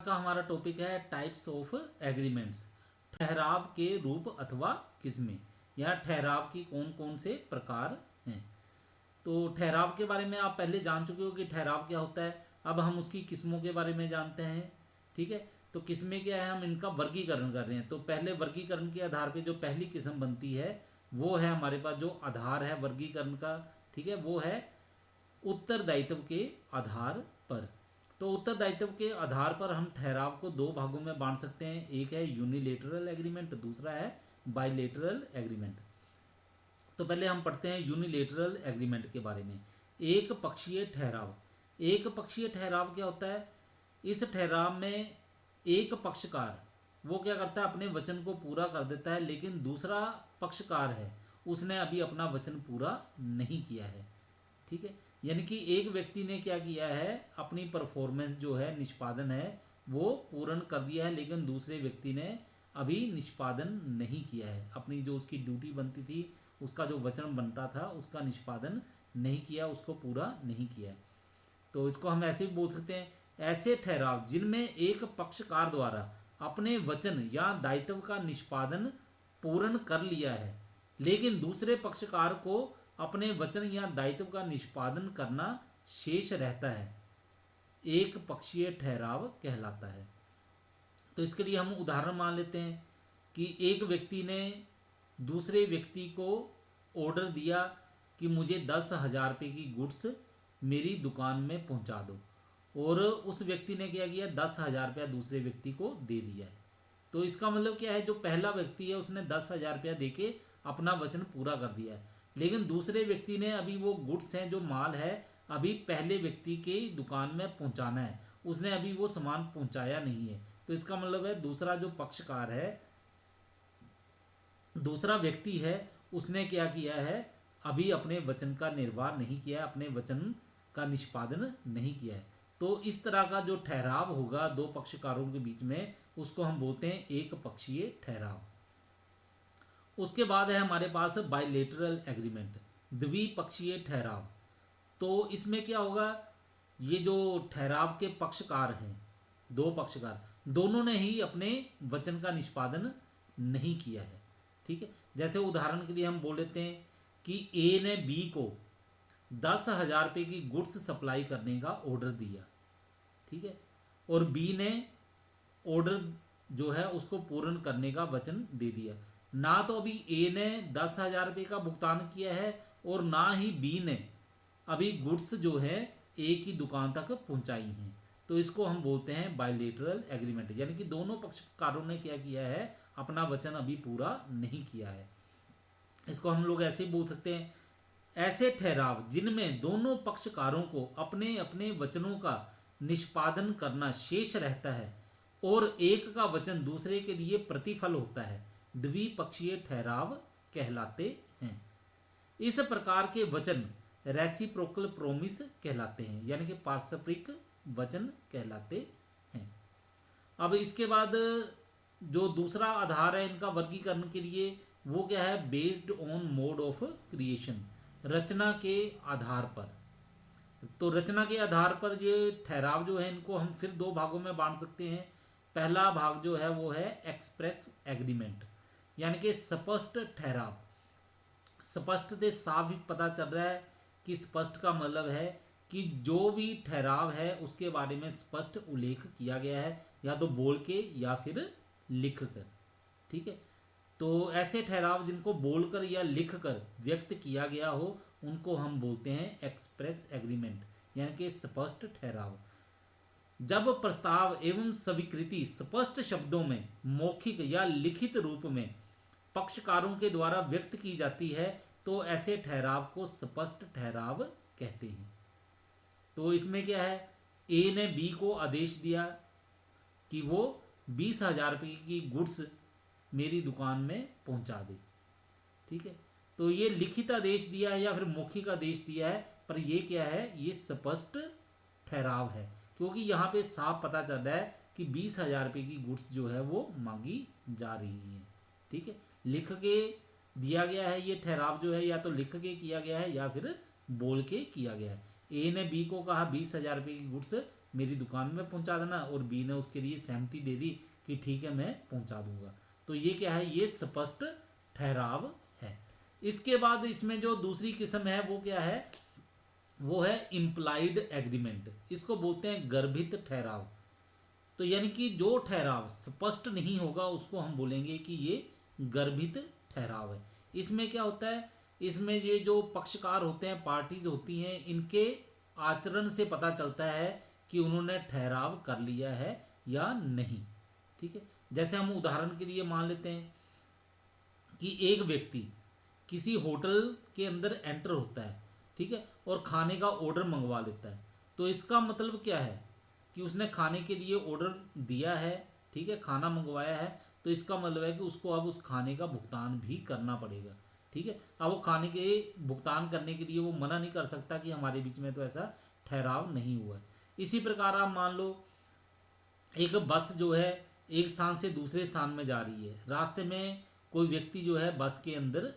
का हमारा टॉपिक है टाइप्स ऑफ एग्रीमेंट्स, ठहराव के रूप अथवा किस्में, या ठहराव की कौन कौन से प्रकार हैं। तो ठहराव के बारे में आप पहले जान चुके हो कि ठहराव क्या होता है। अब हम उसकी किस्मों के बारे में जानते हैं। ठीक है, तो किस्में क्या है, हम इनका वर्गीकरण कर रहे हैं। तो पहले वर्गीकरण के आधार पे जो पहली किस्म बनती है वो है हमारे पास जो आधार है वर्गीकरण का, ठीक है, वो है उत्तरदायित्व के आधार पर। तो उत्तरदायित्व के आधार पर हम ठहराव को दो भागों में बांट सकते हैं, एक है यूनिलेटरल एग्रीमेंट, दूसरा है बाइलेटरल एग्रीमेंट। तो पहले हम पढ़ते हैं यूनिलेटरल एग्रीमेंट के बारे में। एक पक्षीय ठहराव। एक पक्षीय ठहराव क्या होता है? इस ठहराव में एक पक्षकार वो क्या करता है, अपने वचन को पूरा कर देता है, लेकिन दूसरा पक्षकार है उसने अभी अपना वचन पूरा नहीं किया है। ठीक है, यानी कि एक व्यक्ति ने क्या किया है, अपनी परफॉर्मेंस जो है, निष्पादन है, वो पूर्ण कर दिया है, लेकिन दूसरे व्यक्ति ने अभी निष्पादन नहीं किया है। अपनी जो उसकी ड्यूटी बनती थी, उसका जो वचन बनता था, उसका निष्पादन नहीं किया, उसको पूरा नहीं किया। तो इसको हम ऐसे भी बोल सकते हैं, ऐसे ठहराव जिनमें एक पक्षकार द्वारा अपने वचन या दायित्व का निष्पादन पूर्ण कर लिया है, लेकिन दूसरे पक्षकार को अपने वचन या दायित्व का निष्पादन करना शेष रहता है, एक पक्षीय ठहराव कहलाता है। तो इसके लिए हम उदाहरण मान लेते हैं कि एक व्यक्ति ने दूसरे व्यक्ति को ऑर्डर दिया कि मुझे 10,000 रुपये की गुड्स मेरी दुकान में पहुंचा दो, और उस व्यक्ति ने क्या किया, 10,000 रुपया दूसरे व्यक्ति को दे दिया है। तो इसका मतलब क्या है, जो पहला व्यक्ति है उसने 10,000 रुपया दे के अपना वचन पूरा कर दिया है, लेकिन दूसरे व्यक्ति ने अभी वो गुड्स हैं, जो माल है, अभी पहले व्यक्ति के दुकान में पहुंचाना है, उसने अभी वो सामान पहुंचाया नहीं है। तो इसका मतलब है दूसरा जो पक्षकार है, दूसरा व्यक्ति है, उसने क्या किया है, अभी अपने वचन का निर्वाह नहीं किया है, अपने वचन का निष्पादन नहीं किया है। तो इस तरह का जो ठहराव होगा दो पक्षकारों के बीच में, उसको हम बोलते हैं एक पक्षीय ठहराव। उसके बाद है हमारे पास बाइलेटरल एग्रीमेंट, द्विपक्षीय ठहराव। तो इसमें क्या होगा, ये जो ठहराव के पक्षकार हैं, दो पक्षकार, दोनों ने ही अपने वचन का निष्पादन नहीं किया है। ठीक है, जैसे उदाहरण के लिए हम बोल लेते हैं कि ए ने बी को 10,000 रुपये की गुड्स सप्लाई करने का ऑर्डर दिया, ठीक है, और बी ने ऑर्डर जो है उसको पूर्ण करने का वचन दे दिया। ना तो अभी ए ने 10,000 रुपये का भुगतान किया है, और ना ही बी ने अभी गुड्स जो है ए की दुकान तक पहुंचाई हैं। तो इसको हम बोलते हैं बाइलेटरल एग्रीमेंट, यानी कि दोनों पक्षकारों ने क्या किया है, अपना वचन अभी पूरा नहीं किया है। इसको हम लोग ऐसे ही बोल सकते हैं, ऐसे ठहराव जिनमें दोनों पक्षकारों को अपने अपने वचनों का निष्पादन करना शेष रहता है और एक का वचन दूसरे के लिए प्रतिफल होता है, द्विपक्षीय ठहराव कहलाते हैं। इस प्रकार के वचन रेसिप्रोकल प्रोमिस कहलाते हैं, यानी कि पारस्परिक वचन कहलाते हैं। अब इसके बाद जो दूसरा आधार है इनका वर्गीकरण के लिए, वो क्या है, based on mode of creation, रचना के आधार पर। तो रचना के आधार पर ये ठहराव जो है, इनको हम फिर दो भागों में बांट सकते हैं। पहला भाग जो है वो है एक्सप्रेस एग्रीमेंट, यानी कि स्पष्ट ठहराव। स्पष्ट से साफ ही पता चल रहा है कि स्पष्ट का मतलब है कि जो भी ठहराव है उसके बारे में स्पष्ट उल्लेख किया गया है, या तो बोल के या फिर लिख कर। ठीक है, तो ऐसे ठहराव जिनको बोलकर या लिखकर व्यक्त किया गया हो, उनको हम बोलते हैं एक्सप्रेस एग्रीमेंट, यानी कि स्पष्ट ठहराव। जब प्रस्ताव एवं स्वीकृति स्पष्ट शब्दों में, मौखिक या लिखित रूप में पक्षकारों के द्वारा व्यक्त की जाती है, तो ऐसे ठहराव को स्पष्ट ठहराव कहते हैं। तो इसमें क्या है, ए ने बी को आदेश दिया कि वो 20,000 रुपये की गुड्स मेरी दुकान में पहुंचा दे। ठीक है, तो ये लिखित आदेश दिया है या फिर मौखिक आदेश दिया है, पर ये क्या है, ये स्पष्ट ठहराव है, क्योंकि यहाँ पे साफ पता चल रहा है कि 20,000 रुपये की गुड्स जो है वो मांगी जा रही है। ठीक है, लिख के दिया गया है ये ठहराव जो है, या तो लिख के किया गया है या फिर बोल के किया गया है। ए ने बी को कहा 20,000 रुपये की गुड्स मेरी दुकान में पहुंचा देना, और बी ने उसके लिए सहमति दे दी कि ठीक है मैं पहुंचा दूंगा। तो ये क्या है, ये स्पष्ट ठहराव है। इसके बाद इसमें जो दूसरी किस्म है वो क्या है, वो है इम्प्लाइड एग्रीमेंट। इसको बोलते हैं गर्भित ठहराव। तो यानी कि जो ठहराव स्पष्ट नहीं होगा उसको हम बोलेंगे कि ये गर्भित ठहराव है। इसमें क्या होता है, इसमें ये जो पक्षकार होते हैं, पार्टीज होती हैं, इनके आचरण से पता चलता है कि उन्होंने ठहराव कर लिया है या नहीं। ठीक है, जैसे हम उदाहरण के लिए मान लेते हैं कि एक व्यक्ति किसी होटल के अंदर एंटर होता है, ठीक है, और खाने का ऑर्डर मंगवा लेता है। तो इसका मतलब क्या है कि उसने खाने के लिए ऑर्डर दिया है, ठीक है, खाना मंगवाया है, तो इसका मतलब है कि उसको अब उस खाने का भुगतान भी करना पड़ेगा। ठीक है, अब वो खाने के भुगतान करने के लिए वो मना नहीं कर सकता कि हमारे बीच में तो ऐसा ठहराव नहीं हुआ है। इसी प्रकार आप मान लो एक बस जो है एक स्थान से दूसरे स्थान में जा रही है, रास्ते में कोई व्यक्ति जो है बस के अंदर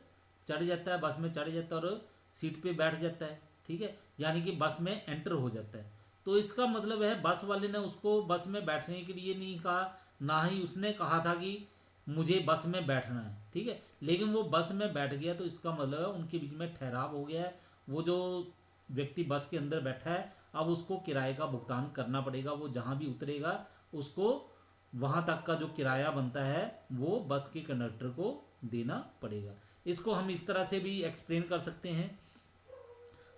चढ़ जाता है, बस में चढ़ जाता है और सीट पे बैठ जाता है। ठीक है, यानी कि बस में एंटर हो जाता है। तो इसका मतलब है बस वाले ने उसको बस में बैठने के लिए नहीं कहा, ना ही उसने कहा था कि मुझे बस में बैठना है। ठीक है, लेकिन वो बस में बैठ गया, तो इसका मतलब है उनके बीच में ठहराव हो गया है। वो जो व्यक्ति बस के अंदर बैठा है अब उसको किराए का भुगतान करना पड़ेगा। वो जहाँ भी उतरेगा उसको वहाँ तक का जो किराया बनता है वो बस के कंडक्टर को देना पड़ेगा। इसको हम इस तरह से भी एक्सप्लेन कर सकते हैं,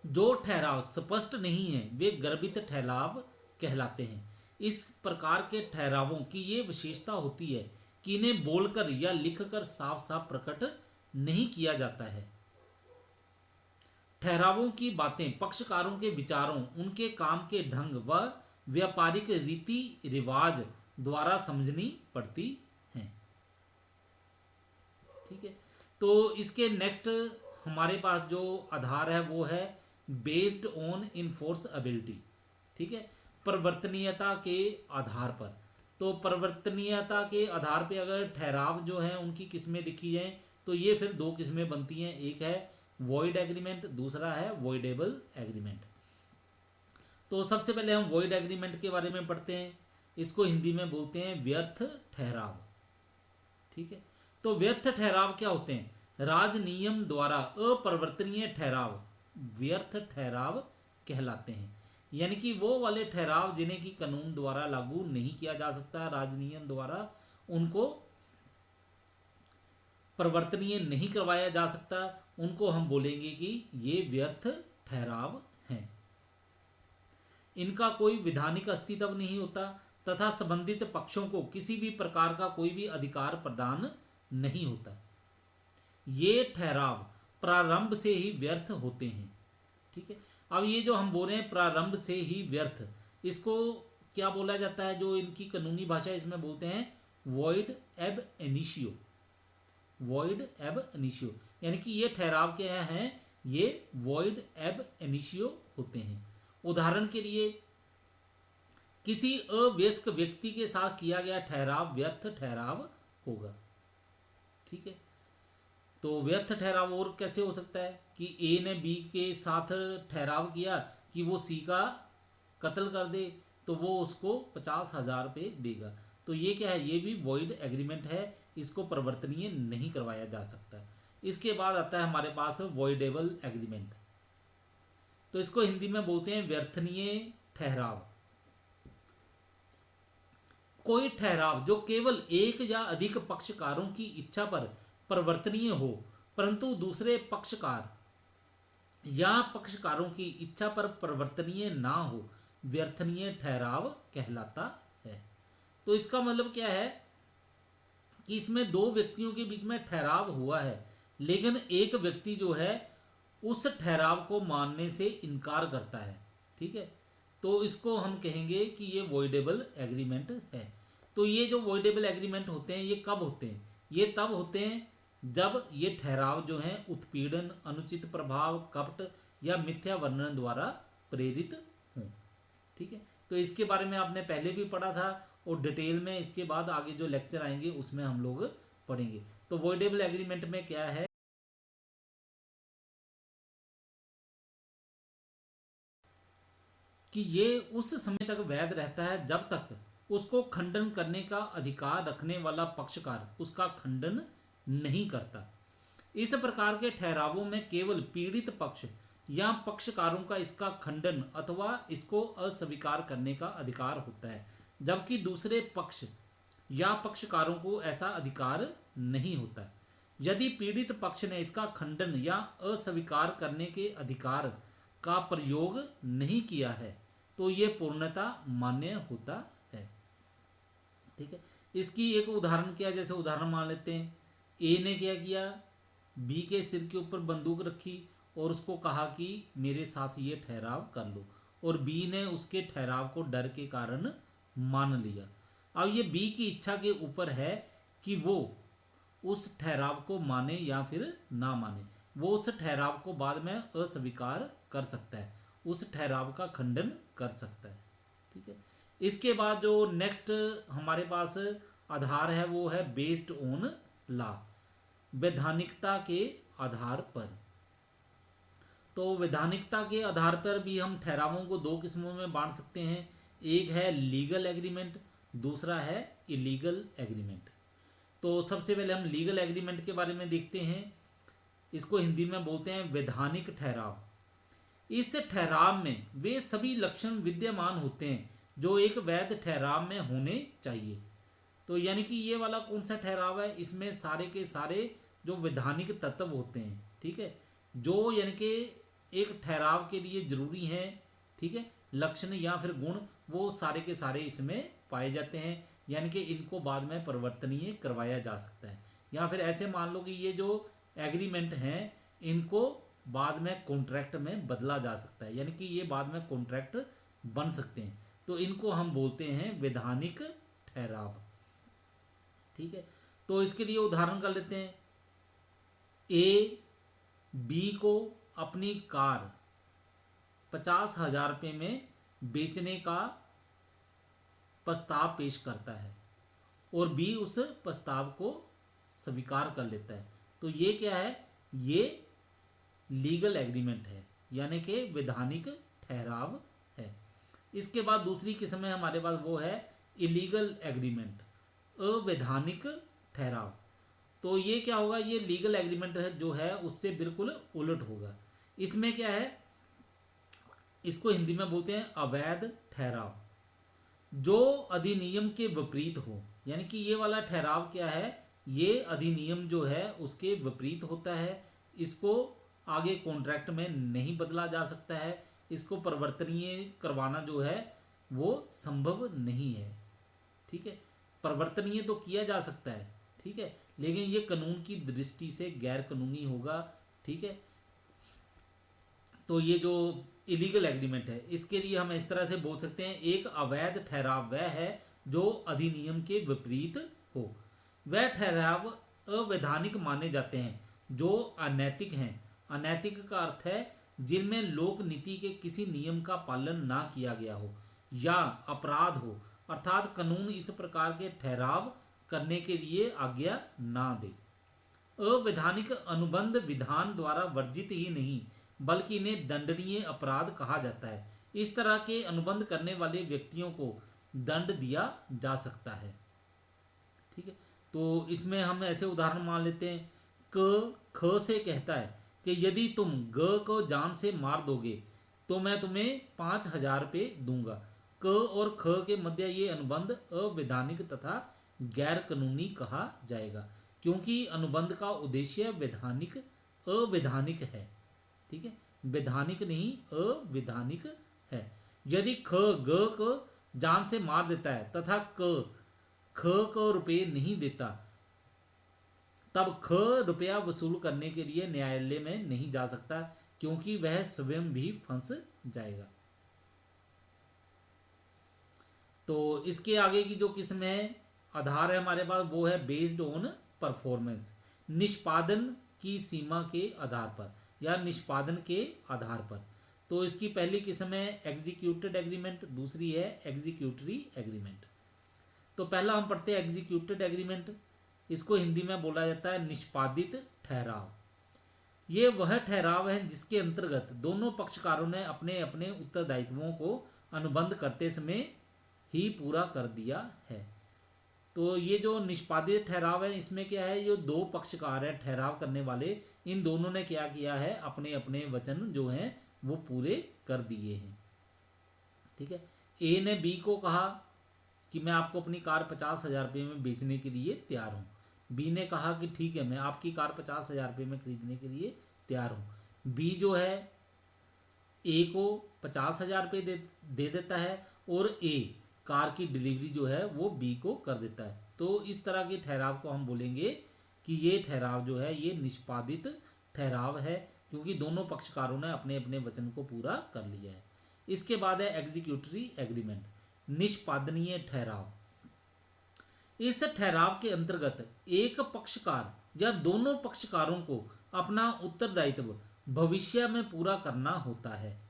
जो ठहराव स्पष्ट नहीं है वे गर्भित ठहराव कहलाते हैं। इस प्रकार के ठहरावों की ये विशेषता होती है कि इन्हें बोलकर या लिखकर साफ साफ प्रकट नहीं किया जाता है। ठहरावों की बातें पक्षकारों के विचारों, उनके काम के ढंग व व्यापारिक रीति रिवाज द्वारा समझनी पड़ती हैं। ठीक है, तो इसके नेक्स्ट हमारे पास जो आधार है वो है बेस्ड ऑन इनफोर्सएबिलिटी। ठीक है, परिवर्तनीयता के आधार पर। तो परिवर्तनीयता के आधार पे अगर ठहराव जो है उनकी किस्में लिखी जाएं तो ये फिर दो किस्में बनती हैं, एक है वॉइड एग्रीमेंट, दूसरा है वॉइडेबल एग्रीमेंट। तो सबसे पहले हम वॉइड एग्रीमेंट के बारे में पढ़ते हैं। इसको हिंदी में बोलते हैं व्यर्थ ठहराव। ठीक है, तो व्यर्थ ठहराव क्या होते हैं, राज नियम द्वारा अपरिवर्तनीय ठहराव व्यर्थ ठहराव कहलाते हैं। यानी कि वो वाले ठहराव जिन्हें कि कानून द्वारा लागू नहीं किया जा सकता, राज नियम द्वारा उनको परिवर्तनीय नहीं करवाया जा सकता, उनको हम बोलेंगे कि ये व्यर्थ ठहराव हैं। इनका कोई विधानिक अस्तित्व नहीं होता तथा संबंधित पक्षों को किसी भी प्रकार का कोई भी अधिकार प्रदान नहीं होता। ये ठहराव प्रारंभ से ही व्यर्थ होते हैं। ठीक है, अब ये जो हम बोल रहे हैं प्रारंभ से ही व्यर्थ, इसको क्या बोला जाता है, जो इनकी कानूनी भाषा इसमें बोलते हैं वॉइड एब इनिशियो। वॉइड एब इनिशियो यानी कि ये ठहराव क्या हैं, ये वॉइड एब इनिशियो होते हैं। उदाहरण के लिए किसी अवयस्क व्यक्ति के साथ किया गया ठहराव व्यर्थ ठहराव होगा। ठीक है, तो व्यर्थ ठहराव और कैसे हो सकता है कि ए ने बी के साथ ठहराव किया कि वो सी का कत्ल कर दे, तो वो उसको 50,000 रुपये देगा। तो ये क्या है, ये भी वॉइड एग्रीमेंट है, इसको परिवर्तनीय नहीं करवाया जा सकता। इसके बाद आता है हमारे पास वॉइडेबल एग्रीमेंट। तो इसको हिंदी में बोलते हैं व्यर्थनीय ठहराव। कोई ठहराव जो केवल एक या अधिक पक्षकारों की इच्छा पर परिवर्तनीय हो परंतु दूसरे पक्षकार या पक्षकारों की इच्छा पर परिवर्तनीय ना हो, व्यर्थनीय ठहराव कहलाता है। तो इसका मतलब क्या है कि इसमें दो व्यक्तियों के बीच में ठहराव हुआ है, लेकिन एक व्यक्ति जो है उस ठहराव को मानने से इनकार करता है। ठीक है, तो इसको हम कहेंगे कि ये वॉइडेबल एग्रीमेंट है। तो ये जो वॉइडेबल एग्रीमेंट होते हैं ये कब होते हैं, ये तब होते हैं जब ये ठहराव जो हैं उत्पीड़न, अनुचित प्रभाव, कपट या मिथ्या वर्णन द्वारा प्रेरित हों। ठीक है, तो इसके बारे में आपने पहले भी पढ़ा था और डिटेल में इसके बाद आगे जो लेक्चर आएंगे उसमें हम लोग पढ़ेंगे। तो वॉइडेबल एग्रीमेंट में क्या है कि ये उस समय तक वैध रहता है जब तक उसको खंडन करने का अधिकार रखने वाला पक्षकार उसका खंडन नहीं करता। इस प्रकार के ठहरावों में केवल पीड़ित पक्ष या पक्षकारों का इसका खंडन अथवा इसको अस्वीकार करने का अधिकार होता है, जबकि दूसरे पक्ष या पक्षकारों को ऐसा अधिकार नहीं होता। यदि पीड़ित पक्ष ने इसका खंडन या अस्वीकार करने के अधिकार का प्रयोग नहीं किया है तो ये पूर्णता मान्य होता है। ठीक है, इसकी एक उदाहरण क्या, जैसे उदाहरण मान लेते हैं, ए ने क्या किया, बी के सिर के ऊपर बंदूक रखी और उसको कहा कि मेरे साथ ये ठहराव कर लो, और बी ने उसके ठहराव को डर के कारण मान लिया। अब ये बी की इच्छा के ऊपर है कि वो उस ठहराव को माने या फिर ना माने। वो उस ठहराव को बाद में अस्वीकार कर सकता है, उस ठहराव का खंडन कर सकता है। ठीक है, इसके बाद जो नेक्स्ट हमारे पास आधार है वो है बेस्ड ऑन लॉ, वैधानिकता के आधार पर। तो वैधानिकता के आधार पर भी हम ठहरावों को दो किस्मों में बांट सकते हैं, एक है लीगल एग्रीमेंट, दूसरा है इलीगल एग्रीमेंट। तो सबसे पहले हम लीगल एग्रीमेंट के बारे में देखते हैं। इसको हिंदी में बोलते हैं वैधानिक ठहराव। इस ठहराव में वे सभी लक्षण विद्यमान होते हैं जो एक वैध ठहराव में होने चाहिए। तो यानी कि ये वाला कौन सा ठहराव है, इसमें सारे के सारे जो वैधानिक तत्व होते हैं, ठीक है, जो यानी कि एक ठहराव के लिए जरूरी हैं, ठीक है, लक्षण या फिर गुण, वो सारे के सारे इसमें पाए जाते हैं। यानी कि इनको बाद में परिवर्तनीय करवाया जा सकता है, या फिर ऐसे मान लो कि ये जो एग्रीमेंट हैं इनको बाद में कॉन्ट्रैक्ट में बदला जा सकता है, यानी कि ये बाद में कॉन्ट्रैक्ट बन सकते हैं। तो इनको हम बोलते हैं वैधानिक ठहराव। ठीक है, तो इसके लिए उदाहरण कर लेते हैं। ए बी को अपनी कार 50,000 रुपये में बेचने का प्रस्ताव पेश करता है और बी उस प्रस्ताव को स्वीकार कर लेता है। तो ये क्या है, ये लीगल एग्रीमेंट है, यानी कि वैधानिक ठहराव है। इसके बाद दूसरी किस्म है हमारे पास, वो है इलीगल एग्रीमेंट, अवैधानिक ठहराव। तो ये क्या होगा, ये लीगल एग्रीमेंट है जो है उससे बिल्कुल उलट होगा। इसमें क्या है, इसको हिंदी में बोलते हैं अवैध ठहराव, जो अधिनियम के विपरीत हो। यानी कि ये वाला ठहराव क्या है, ये अधिनियम जो है उसके विपरीत होता है, इसको आगे कॉन्ट्रैक्ट में नहीं बदला जा सकता है, इसको परिवर्तनीय करवाना जो है वो संभव नहीं है। ठीक है, परिवर्तनीय तो किया जा सकता है, ठीक है, लेकिन ये कानून की दृष्टि से गैर कानूनी होगा। ठीक है, तो ये जो इलीगल एग्रीमेंट है इसके लिए हम इस तरह से बोल सकते हैं, एक अवैध ठहराव वह है जो अधिनियम के विपरीत हो। वह ठहराव अवैधानिक माने जाते हैं जो अनैतिक हैं। अनैतिक का अर्थ है जिनमें लोक नीति के किसी नियम का पालन ना किया गया हो या अपराध हो, अर्थात कानून इस प्रकार के ठहराव करने के लिए आज्ञा ना दे। अवैधानिक अनुबंध विधान द्वारा वर्जित ही नहीं बल्कि इन्हें दंडनीय अपराध कहा जाता है। इस तरह के अनुबंध करने वाले व्यक्तियों को दंड दिया जा सकता है। ठीक है, तो इसमें हम ऐसे उदाहरण मान लेते हैं, क ख से कहता है कि यदि तुम ग को जान से मार दोगे तो मैं तुम्हें 5,000 रुपये दूंगा। क और ख के मध्य ये अनुबंध अवैधानिक तथा गैर कानूनी कहा जाएगा, क्योंकि अनुबंध का उद्देश्य वैधानिक अवैधानिक है। ठीक है, वैधानिक नहीं अवैधानिक है। यदि ख ग को जान से मार देता है तथा क ख को रुपये नहीं देता, तब ख रुपया वसूल करने के लिए न्यायालय में नहीं जा सकता, क्योंकि वह स्वयं भी फंस जाएगा। तो इसके आगे की जो किस्म है, आधार है हमारे पास, वो है बेस्ड ऑन परफॉर्मेंस, निष्पादन की सीमा के आधार पर या निष्पादन के आधार पर। तो इसकी पहली किस्म है एग्जीक्यूटेड एग्रीमेंट, दूसरी है एग्जीक्यूटरी एग्रीमेंट। तो पहला हम पढ़ते हैं एग्जीक्यूटेड एग्रीमेंट। इसको हिंदी में बोला जाता है निष्पादित ठहराव। ये वह ठहराव है जिसके अंतर्गत दोनों पक्षकारों ने अपने अपने उत्तरदायित्वों को अनुबंध करते समय ही पूरा कर दिया है। तो ये जो निष्पादित ठहराव है इसमें क्या है, ये दो पक्षकार है ठहराव करने वाले, इन दोनों ने क्या किया है, अपने अपने वचन जो हैं वो पूरे कर दिए हैं। ठीक है, ए ने बी को कहा कि मैं आपको अपनी कार 50,000 रुपये में बेचने के लिए तैयार हूँ। बी ने कहा कि ठीक है, मैं आपकी कार 50,000 रुपये में खरीदने के लिए तैयार हूँ। बी जो है ए को 50,000 रुपये दे देता है और ए कार की डिलीवरी जो है वो बी को कर देता है। तो इस तरह के ठहराव को हम बोलेंगे कि ये ठहराव जो है ये निष्पादित ठहराव है, क्योंकि दोनों पक्षकारों ने अपने अपने वचन को पूरा कर लिया है। इसके बाद है एग्जीक्यूटरी एग्रीमेंट, निष्पादनीय ठहराव। इस ठहराव के अंतर्गत एक पक्षकार या दोनों पक्षकारों को अपना उत्तरदायित्व भविष्य में पूरा करना होता है।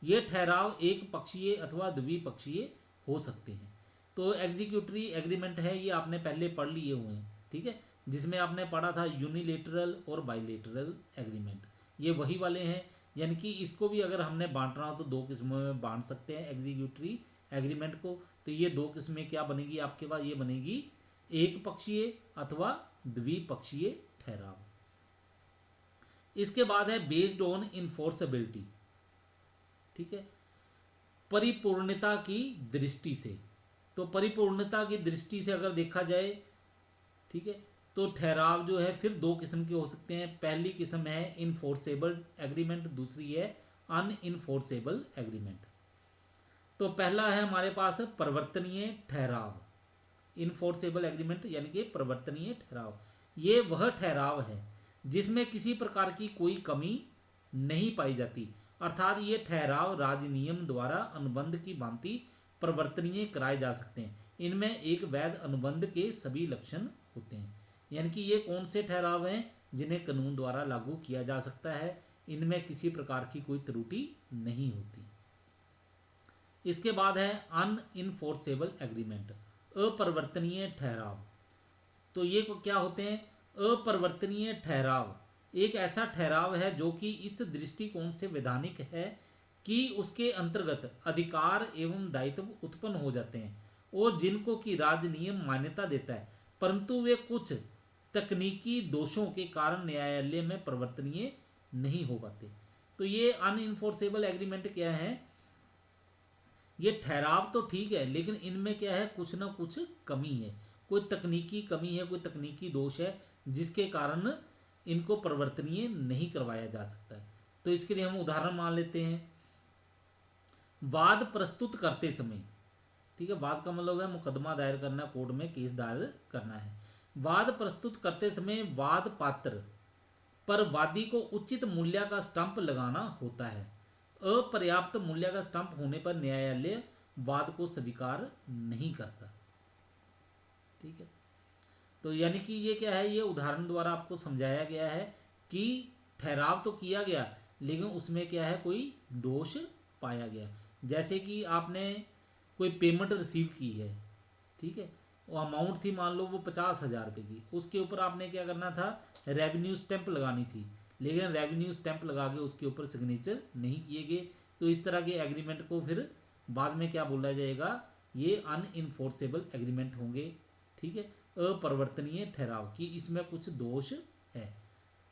ये ठहराव एक पक्षीय अथवा द्विपक्षीय हो सकते हैं। तो एग्जीक्यूटरी एग्रीमेंट है, ये आपने पहले पढ़ लिए हुए हैं। ठीक है, जिसमें आपने पढ़ा था यूनिलेटरल और बाइलेटरल एग्रीमेंट, ये वही वाले हैं। यानी कि इसको भी अगर हमने बांटना हो तो दो किस्मों में बांट सकते हैं एग्जीक्यूटरी एग्रीमेंट को। तो ये दो किस्में क्या बनेगी आपके पास, ये बनेगी एक पक्षीय अथवा द्विपक्षीय ठहराव। इसके बाद है बेस्ड ऑन इन्फोर्सेबिलिटी। ठीक है, परिपूर्णता की दृष्टि से। तो परिपूर्णता की दृष्टि से अगर देखा जाए, ठीक है, तो ठहराव जो है फिर दो किस्म के हो सकते हैं। पहली किस्म है इनफोर्सेबल एग्रीमेंट, दूसरी है अनइनफोर्सेबल एग्रीमेंट। तो पहला है हमारे पास परिवर्तनीय ठहराव, इनफोर्सेबल एग्रीमेंट यानी कि परिवर्तनीय ठहराव। ये वह ठहराव है जिसमें किसी प्रकार की कोई कमी नहीं पाई जाती, अर्थात ये ठहराव राजनियम द्वारा अनुबंध की भांति परिवर्तनीय कराए जा सकते हैं। इनमें एक वैध अनुबंध के सभी लक्षण होते हैं। यानी कि ये कौन से ठहराव हैं जिन्हें कानून द्वारा लागू किया जा सकता है, इनमें किसी प्रकार की कोई त्रुटि नहीं होती। इसके बाद है अनइनफोर्सेबल एग्रीमेंट, अपरिवर्तनीय ठहराव। तो ये क्या होते हैं, अपरिवर्तनीय ठहराव एक ऐसा ठहराव है जो कि इस दृष्टिकोण से वैधानिक है कि उसके अंतर्गत अधिकार एवं दायित्व उत्पन्न हो जाते हैं और जिनको कि राजनियम मान्यता देता है, परंतु वे कुछ तकनीकी दोषों के कारण न्यायालय में परिवर्तनीय नहीं हो पाते। तो ये अनइनफोर्सेबल एग्रीमेंट क्या है, ये ठहराव तो ठीक है लेकिन इनमें क्या है, कुछ ना कुछ कमी है, कोई तकनीकी कमी है, कोई तकनीकी दोष है जिसके कारण इनको परिवर्तनीय नहीं करवाया जा सकता है। तो इसके लिए हम उदाहरण मान लेते हैं। वाद प्रस्तुत करते समय, ठीक है, वाद का मतलब है मुकदमा दायर करना, कोर्ट में केस दायर करना है। वाद प्रस्तुत करते समय वाद पात्र पर वादी को उचित मूल्य का स्टंप लगाना होता है। अपर्याप्त मूल्य का स्टंप होने पर न्यायालय वाद को स्वीकार नहीं करता। ठीक है, तो यानी कि ये क्या है, ये उदाहरण द्वारा आपको समझाया गया है कि ठहराव तो किया गया लेकिन उसमें क्या है, कोई दोष पाया गया। जैसे कि आपने कोई पेमेंट रिसीव की है, ठीक है, वो अमाउंट थी मान लो वो 50,000 रुपये की, उसके ऊपर आपने क्या करना था, रेवेन्यू स्टैंप लगानी थी, लेकिन रेवेन्यू स्टैंप लगा के उसके ऊपर सिग्नेचर नहीं किए गए। तो इस तरह के एग्रीमेंट को फिर बाद में क्या बोला जाएगा, ये अनइनफोर्सेबल एग्रीमेंट होंगे। ठीक है, अपरिवर्तनीय ठहराव कि इसमें कुछ दोष है,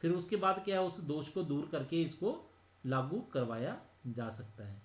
फिर उसके बाद क्या है, उस दोष को दूर करके इसको लागू करवाया जा सकता है।